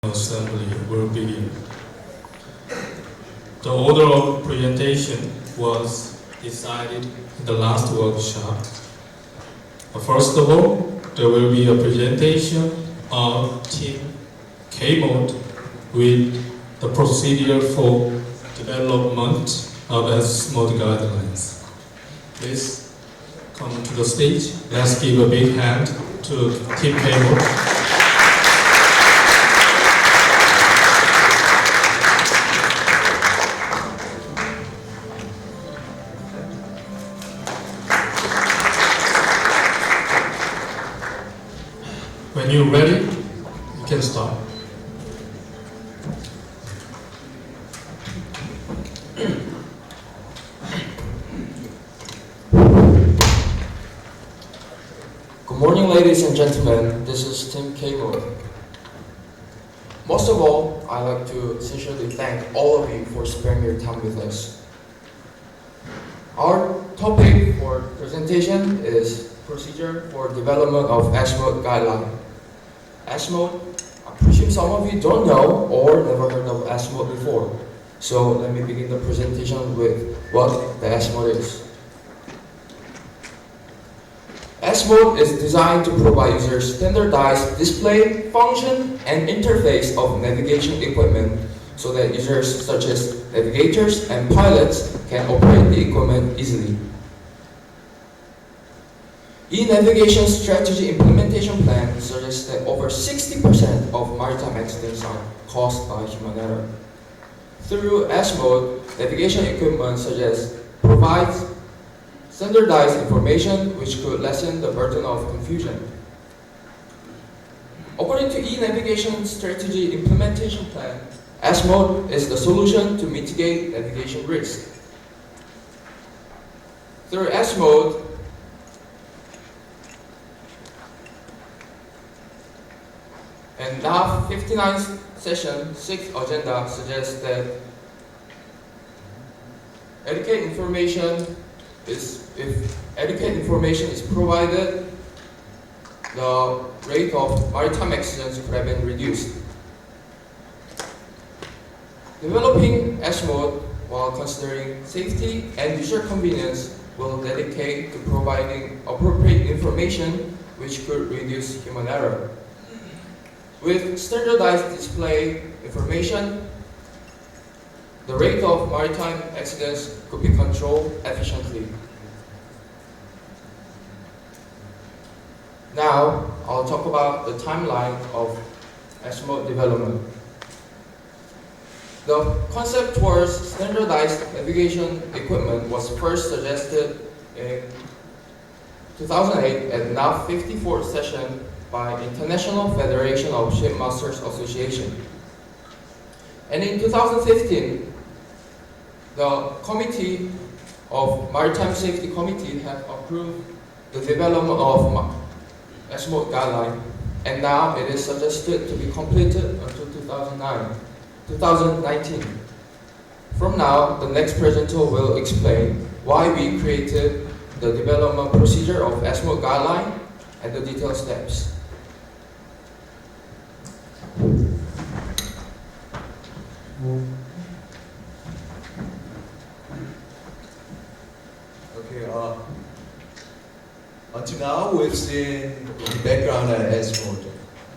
Assembly will begin. The order of presentation was decided in the last workshop. First of all, there will be a presentation of Team Keimode with the procedure for development of S-mode guidelines. Please come to the stage. Let's give a big hand to Team Keimode. When you're ready, you can start. Good morning, ladies and gentlemen. This is Tim Keimode. Most of all, I'd like to sincerely thank all of you for sparing your time with us. Our topic for presentation is procedure for development of S-mode guideline. S-mode, I presume some of you don't know or never heard of S-mode before. So let me begin the presentation with what the S-mode is. S-mode is designed to provide users standardized display, function, and interface of navigation equipment so that users such as navigators and pilots can operate the equipment easily. E-navigation strategy implementation plan suggests that over 60% of maritime accidents are caused by human error. Through S-mode, navigation equipment such as provides standardized information which could lessen the burden of confusion. According to E-navigation strategy implementation plan, S-mode is the solution to mitigate navigation risk. Through S-mode, and now 59th session, 6th agenda suggests that if adequate information is provided, the rate of maritime accidents could have been reduced. Developing S-mode while considering safety and user convenience will dedicate to providing appropriate information which could reduce human error. With standardized display information, the rate of maritime accidents could be controlled efficiently. Now, I'll talk about the timeline of S-mode development. The concept towards standardized navigation equipment was first suggested in 2008 at NAV 54th session by International Federation of Shipmasters Association. And in 2015, the Committee of Maritime Safety Committee had approved the development of S-mode guideline, and now it is suggested to be completed until 2019. From now, the next presenter will explain why we created the development procedure of S-mode guideline and the detailed steps. Okay, until now we've seen the background at S-mode.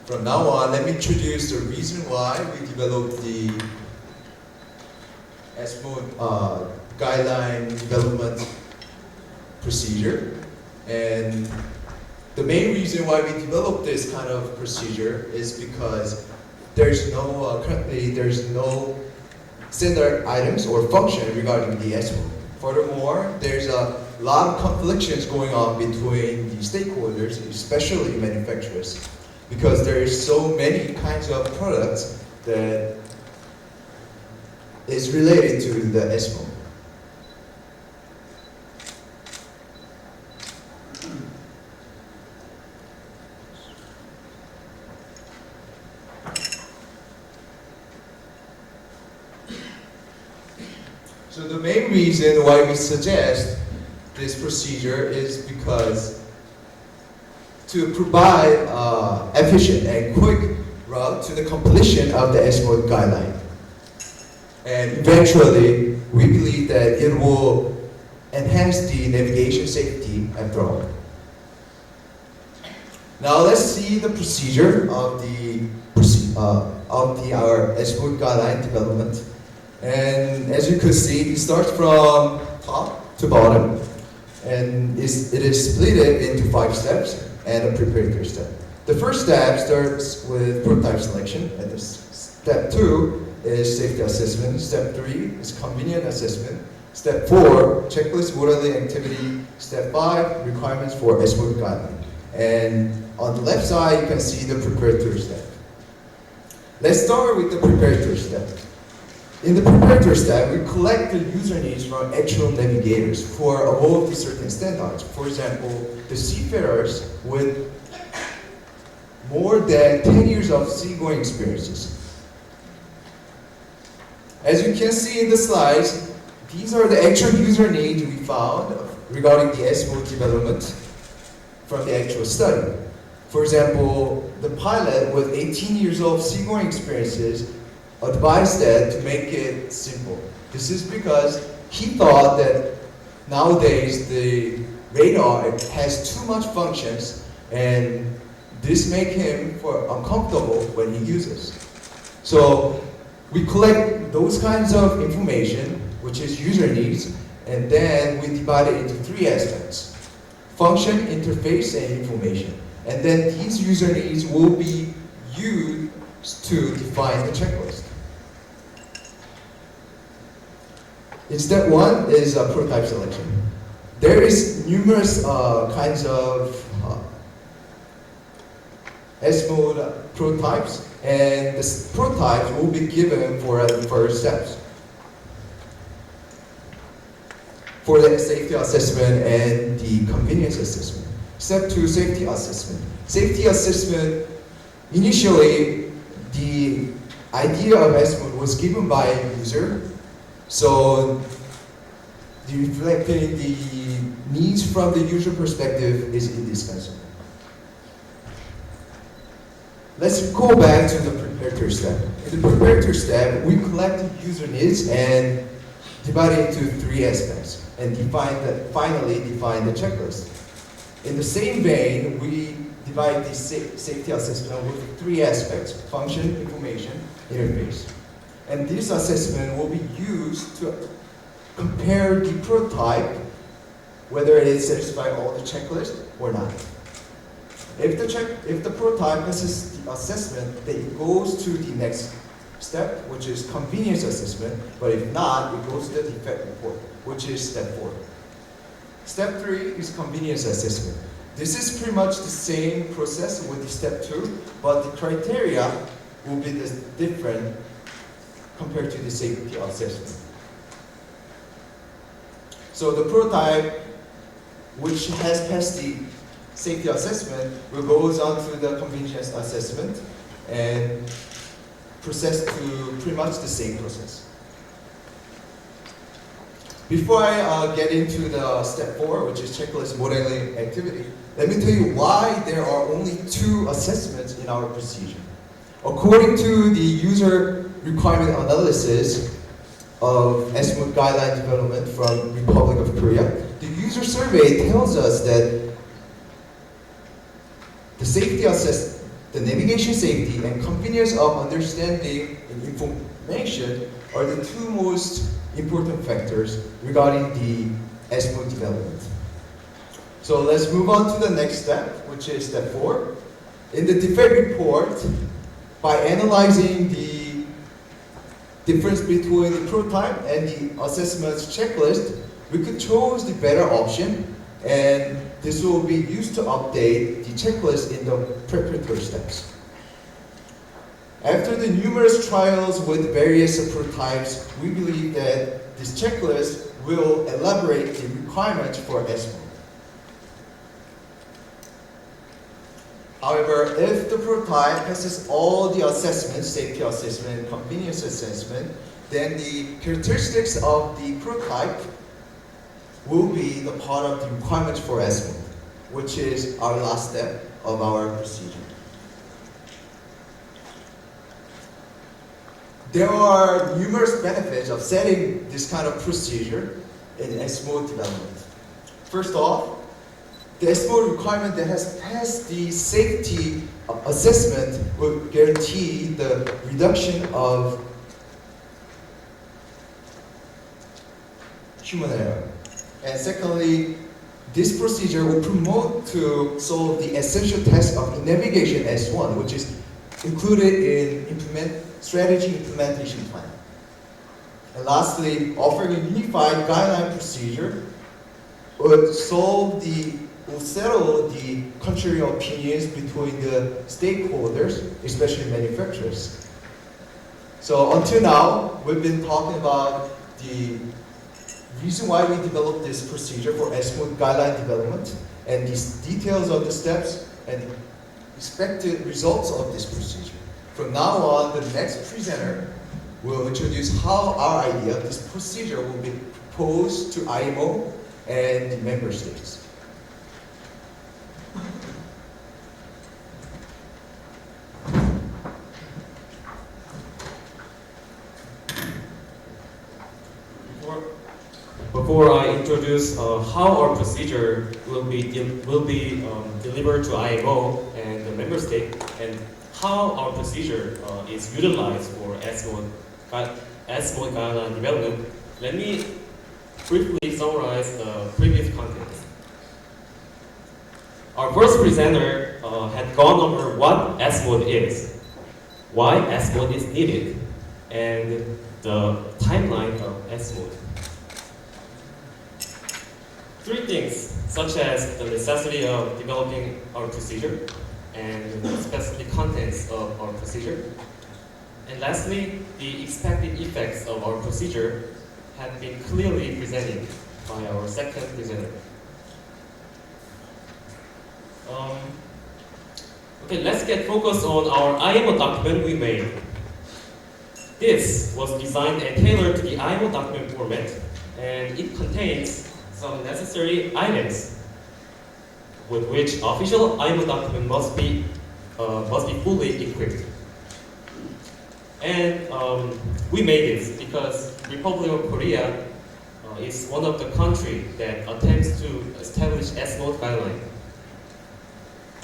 From now on, let me introduce the reason why we developed the S-mode guideline development procedure. And the main reason why we developed this kind of procedure is because currently there's no standard items or function regarding the S-mode. Furthermore, there's a lot of conflictions going on between the stakeholders, especially manufacturers, because there is so many kinds of products that is related to the S-mode. So the main reason why we suggest this procedure is because to provide efficient and quick route to the completion of the S-mode guideline. And eventually, we believe that it will enhance the navigation safety after all. Now let's see the procedure of our S-mode guideline development. And as you could see, it starts from top to bottom, and it is split into 5 steps and a preparatory step. The first step starts with prototype selection, and step 2 is safety assessment. Step 3 is convenience assessment. Step 4, checklist modeling activity. Step 5, requirements for S-mode guideline. And on the left side, you can see the preparatory step. Let's start with the preparatory step. In the preparatory step, we collect the user needs from actual navigators for above the certain standards. For example, the seafarers with more than 10 years of seagoing experiences. As you can see in the slides, these are the actual user needs we found regarding the S-mode development from the actual study. For example, the pilot with 18 years of seagoing experiences advised that to make it simple. This is because he thought that nowadays the radar has too much functions, and this makes him uncomfortable when he uses. So we collect those kinds of information, which is user needs, and then we divide it into 3 aspects: function, interface, and information. And then these user needs will be used to define the checklist. In step 1 is prototype selection. There is numerous kinds of S-mode prototypes, and the prototypes will be given for the first steps. For the safety assessment and the convenience assessment. Step 2, safety assessment. Safety assessment, initially, the idea of S-mode was given by a user, so reflecting the needs from the user perspective is indispensable. Let's go back to the preparatory step. In the preparatory step, we collect user needs and divide it into 3 aspects, and finally define the checklist. In the same vein, we divide the safety assessment with 3 aspects: function, information, interface. And this assessment will be used to compare the prototype, whether it satisfies all the checklists or not. If the prototype passes the assessment, then it goes to the next step, which is convenience assessment, but if not, it goes to the defect report, which is step 4. Step 3 is convenience assessment. This is pretty much the same process with step 2, but the criteria will be different compared to the safety assessment. So the prototype, which has passed the safety assessment, will go on to the convenience assessment and process to pretty much the same process. Before I get into the step 4, which is checklist modeling activity, let me tell you why there are only 2 assessments in our procedure. According to the user requirement analysis of S-mode guideline development from Republic of Korea, the user survey tells us that the safety the navigation safety and convenience of understanding information are the 2 most important factors regarding the S-mode development. So let's move on to the next step, which is step 4. In the defect report, by analyzing the difference between the prototype and the assessment's checklist, we could choose the better option, and this will be used to update the checklist in the preparatory steps. After the numerous trials with various prototypes, we believe that this checklist will elaborate the requirements for S-mode. However, if the prototype passes all the assessments, safety assessment, convenience assessment, then the characteristics of the prototype will be the part of the requirements for S-mode, which is our last step of our procedure. there are numerous benefits of setting this kind of procedure in IMO development. First off, the IMO requirement that has passed the safety assessment will guarantee the reduction of human error. And secondly, this procedure will promote to solve the essential task of navigation S1, which is included in strategy implementation plan. And lastly, offering a unified guideline procedure would settle the contrary opinions between the stakeholders, especially manufacturers. So until now, we've been talking about the reason why we developed this procedure for IMO guideline development and these details of the steps and expected results of this procedure. From now on, the next presenter will introduce how our idea of this procedure will be proposed to IMO and the member states. Before I introduce how our procedure will be delivered to IMO and the member state, and how our procedure is utilized for IMO guideline development, let me briefly summarize the previous context. Our first presenter had gone over what S-mode is, why S-mode is needed, and the timeline of S-mode. Three things, such as the necessity of developing our procedure and the specific contents of our procedure. And lastly, the expected effects of our procedure have been clearly presented by our second presenter. Okay, let's get focused on our IMO document we made. This was designed and tailored to the IMO document format, and it contains some necessary items with which official IMO document must be fully equipped. And we made this because Republic of Korea is one of the countries that attempts to establish S-mode guideline.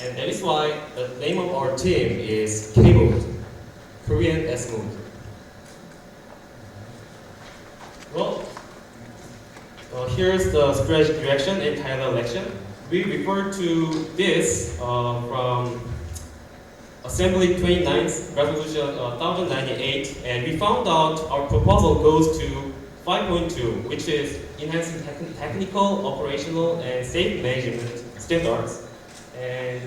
And that is why the name of our team is Keimode, Korean S-mode. Well, here's the strategic direction and title election. We refer to this from Assembly 29th Resolution 1098, and we found out our proposal goes to 5.2, which is enhancing technical, operational, and safe management standards, and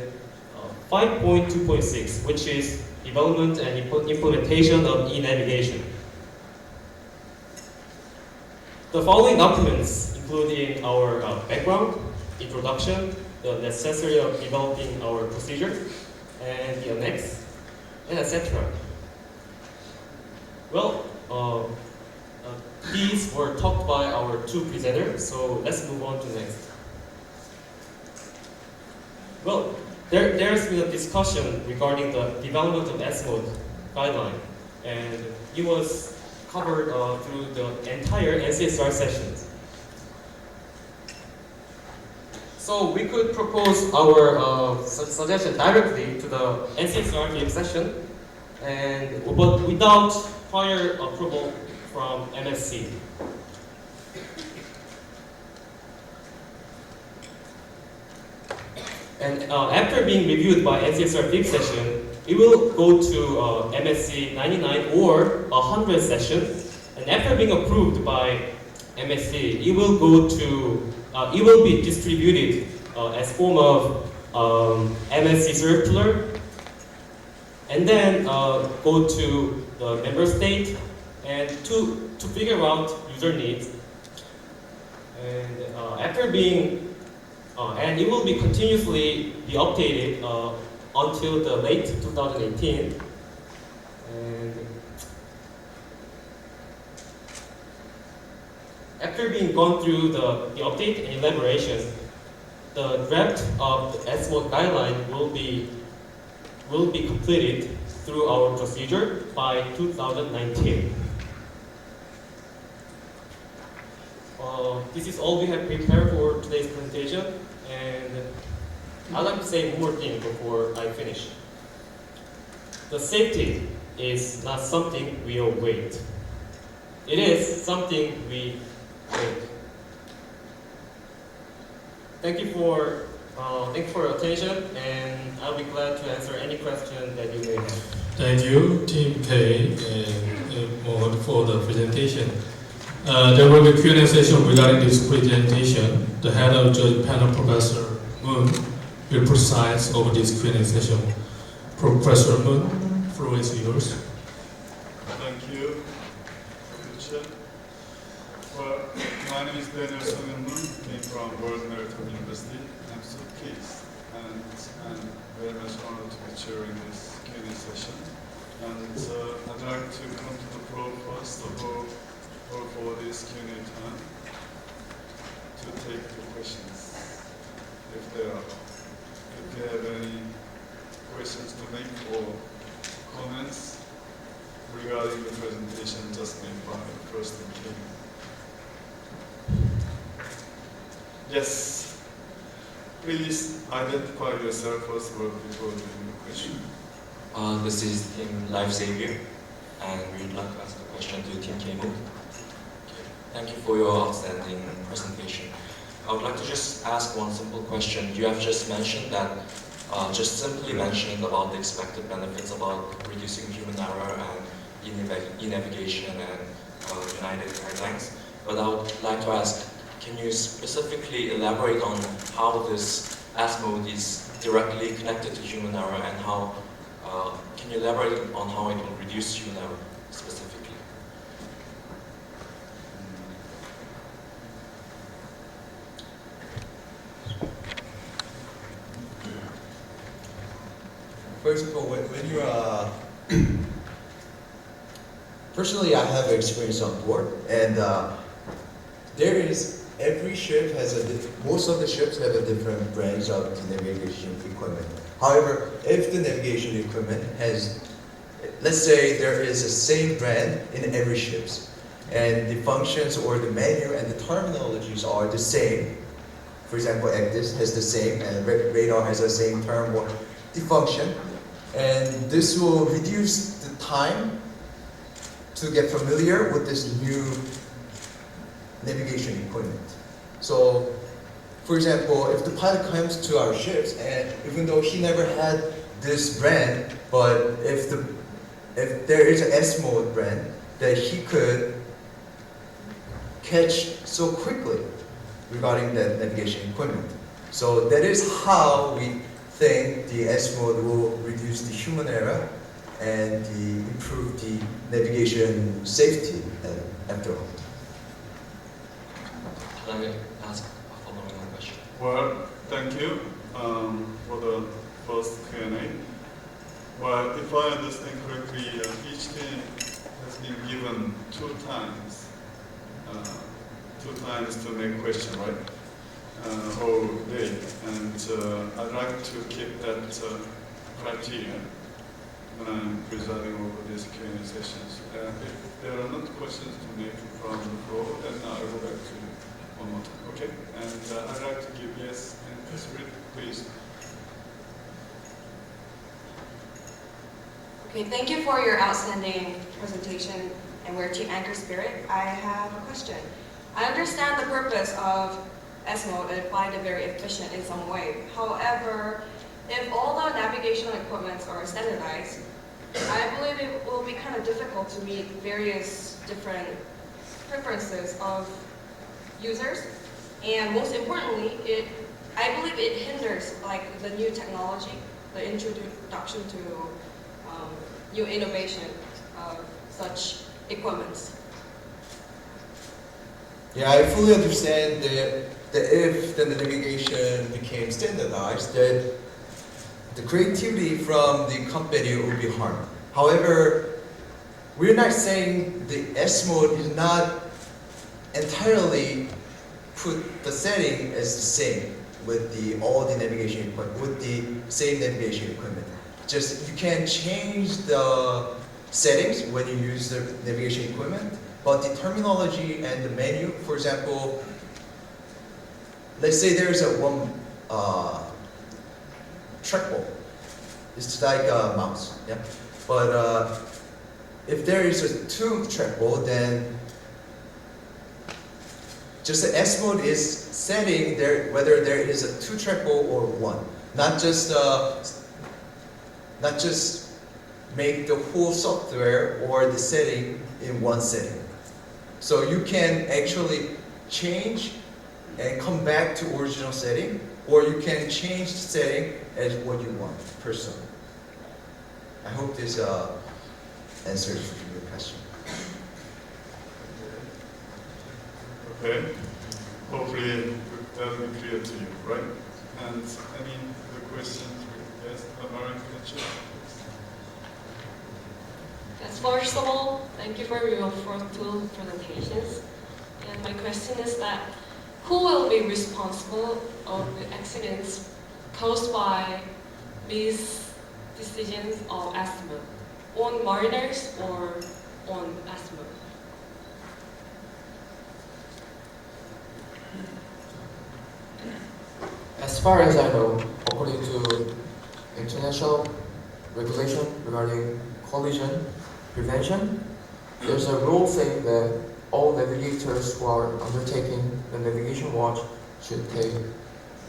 5.2.6, which is development and implementation of e-navigation. The following documents, including our background, introduction, the necessity of developing our procedure, and the annex, and etc. Well, these were talked by our two presenters, so let's move on to next. Well, there's been a discussion regarding the development of S-mode guideline, and it was covered through the entire NCSR sessions. So we could propose our suggestion directly to the NCSR team session, but without prior approval from MSC. And after being reviewed by NCSR deep session, it will go to MSC 99 or 100 session, and after being approved by MSC, it will go to it will be distributed as form of MSC circular, and then go to the member state and to figure out user needs. And after being and it will be continuously be updated until the late 2018. And after being gone through the update and elaboration, the draft of the S-mode guideline will be completed through our procedure by 2019. This is all we have prepared for today's presentation, and I'd like to say one more thing before I finish. The safety is not something we await. It is something we make. Thank you for your attention, and I'll be glad to answer any question that you may have. Thank you, Team K, for the presentation. There will be a Q&A session regarding this presentation. The head of judge panel, Professor Moon, will preside over this Q&A session. Professor Moon, floor is yours. Thank you, Richard. Well, my name is Daniel Song-Moon, came from World Maritime University. I'm so pleased and I'm very much honored to be chairing this Q&A session. And I'd like to come to the floor first of all for this Q&A time to take the questions, if there are. If you have any questions to make or comments regarding the presentation just made by First and King. Yes, please identify yourself first of all before doing the question. This is Team Life Xavier, and we'd like to ask a question to Team Keimode. Thank you for your outstanding presentation. I would like to just ask one simple question. You have just mentioned that, just simply mentioning about the expected benefits about reducing human error and e-navigation and United Guidelines. But I would like to ask, can you specifically elaborate on how this S-mode is directly connected to human error, and how, can you elaborate on how it will reduce human error specifically? First of all, when you personally, I have experience on board, and there is every ship has most of the ships have a different branch of the navigation equipment. However, if the navigation equipment has, let's say there is a same brand in every ship, and the functions or the menu and the terminologies are the same. For example, ECDIS has the same, and radar has the same term or the function, and this will reduce the time to get familiar with this new navigation equipment. So, for example, if the pilot comes to our ships, and even though he never had this brand, but if there is an S-mode brand that he could catch so quickly regarding that navigation equipment. So that is how we think the S-mode will reduce the human error and improve the navigation safety after all. Can I ask a following question? Well, thank you for the first Q&A. Well, if I understand correctly, each team has been given two times to make question, right? Whole day, and I'd like to keep that criteria when I'm presiding over these Q&A sessions. If there are not questions to make from the floor, then I will go back to you one more time, okay? And I'd like to give yes and Ms. Reed, please. Okay, thank you for your outstanding presentation, and we're Team Anchor Spirit. I have a question. I understand the purpose of S-mode and find it very efficient in some way. However, if all the navigational equipments are standardized, I believe it will be kind of difficult to meet various different preferences of users. And most importantly, I believe it hinders like the new technology, the introduction to new innovation of such equipments. Yeah, I fully understand that if the navigation became standardized, that the creativity from the company will be harmed. However, we're not saying the S mode is not entirely put the setting as the same with all the navigation equipment, with the same navigation equipment. just you can change the settings when you use the navigation equipment, but the terminology and the menu, for example, let's say there's a one trackball. It's like a mouse, yeah. But if there is a two trackball, then just the S mode is setting there whether there is a two trackball or one, not just make the whole software or the setting in one setting. So you can actually change and come back to original setting, or you can change the setting as what you want personally. I hope this answers your question. Okay. Hopefully that will be clear to you, right? And any other questions? Yes, American culture. Yes, first of all, thank you for your first two presentations. And my question is that who will be responsible of the accidents caused by these decisions of IMO? On mariners or on IMO? As far as I know, according to international regulation regarding collision prevention, there's a rule saying that all navigators who are undertaking the navigation watch should take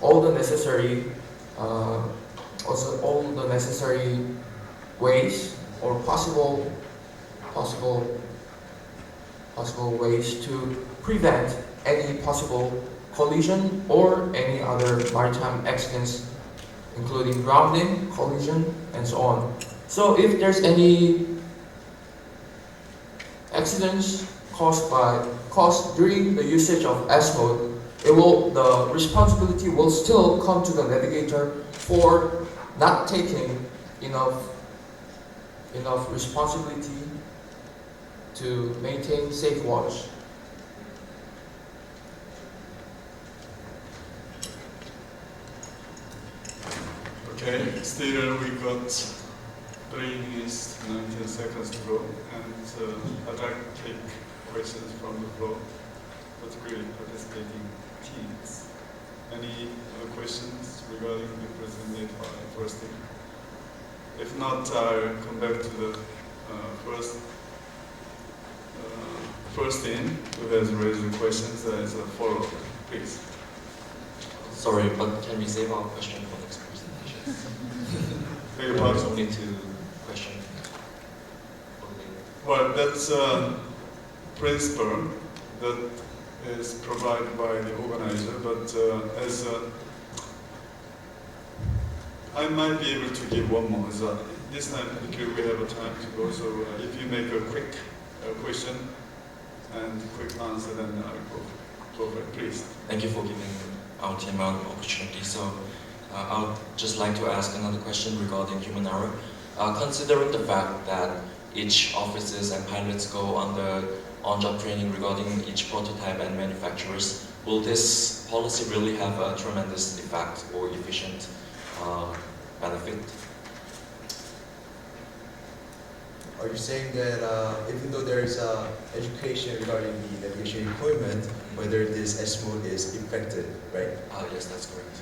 all the necessary, ways or possible ways to prevent any possible collision or any other maritime accidents, including grounding, collision, and so on. So if there's any accidents caused during the usage of S mode, the responsibility will still come to the navigator for not taking enough responsibility to maintain safe watch. Okay, still we got 3 minutes, 19 seconds to go, and I'd like to take questions from the floor, particularly participating teams. Any other questions regarding the presented by first team? If not, I'll come back to the first team who has raised the questions as a follow-up, please. Sorry, but can we save our question for next presentation? Beg your There's pardon? only 2 questions. Well, that's a principle that is provided by the organizer, but I might be able to give one more. This time, because we have a time to go, so if you make a quick question and quick answer, then I'll go for it, please. Thank you for giving our team an opportunity. So I would just like to ask another question regarding human error. Considering the fact that each officers and pilots go under on-job training regarding each prototype and manufacturers, will this policy really have a tremendous effect or efficient benefit? Are you saying that even though there is education regarding the navigation equipment, whether this S mode is effective, right? Yes, that's correct.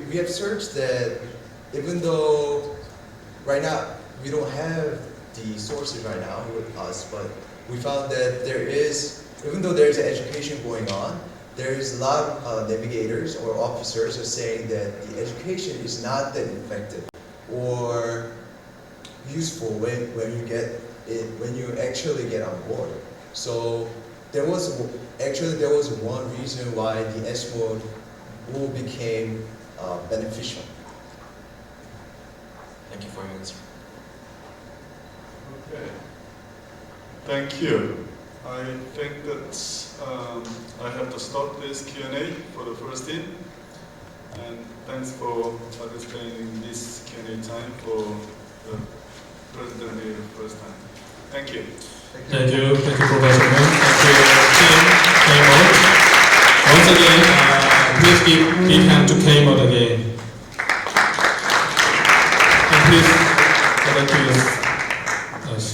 We have searched that even though right now we don't have the sources right now with us, but we found that there is, even though there is education going on, there is a lot of navigators or officers are saying that the education is not that effective or useful when you get it, when you actually get on board. So there was one reason why the S mode rule became beneficial. Thank you for your answer. Okay. Thank you. I think that I have to stop this Q&A for the first team. And thanks for participating in this Q&A time for the President Day the first time. Thank you. Thank you, Professor Moon. Thank you, Keimod. Once again, please give big hand to Keimod again.